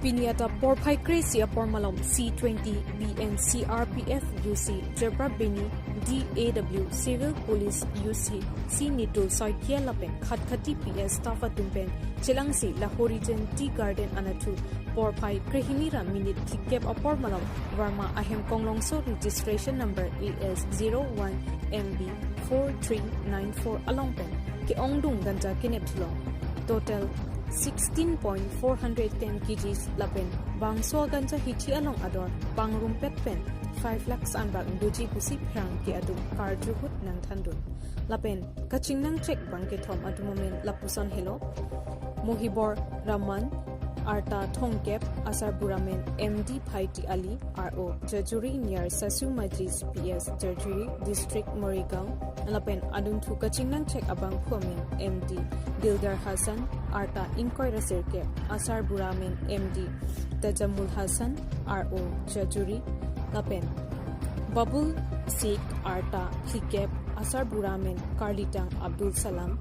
Piniata Porpai Crazy Pormalom C20 BN CRPF UC Jebra Bini DAW Civil Police UC C Nitul Soikia Lapen Khatkati PS Staff Atumpen Chilangsi Lahorigen Tea Garden Anatu Porpai Krehimira Minute Kikep Pormalom Varma Ahem Konglongso registration number AS 01 MB 4394 Alongpen ke-ongdung ganja kenep total 16.410 kgs lapen bangso ganja hithi along ador pangrum pet pen 5 lakhs anbak doji kusi phrang ke adu karjuhut nang thandun lapen kaching nang check bangke thom adu moment lapuson hello mohibor raman arta thongkep asar buramen MD Phaiti Ali RO Jajuri near Sasu Majlis PS Jajuri District Morigao lapen adun thu kaching nang check abang phuamen MD Dildar Hassan arta inkoy rasirke asar buramen MD Tajamul Hassan RO Jajuri lapen Babul Sheikh arta hikep asar buramen Karlitang Abdul Salam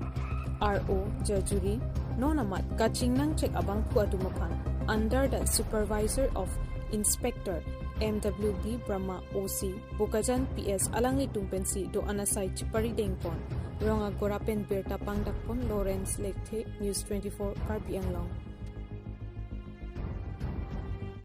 RO Jajuri Nonamat kaching nang check abang puatumapan under the supervisor of Inspector MWB Brahma OC Bukajan PS Alangi Tumpensi do Anasai Chipari Dengpon Ronga Gorapen Berta Pangdakpon Lawrence Lekte News 24 Karbianglong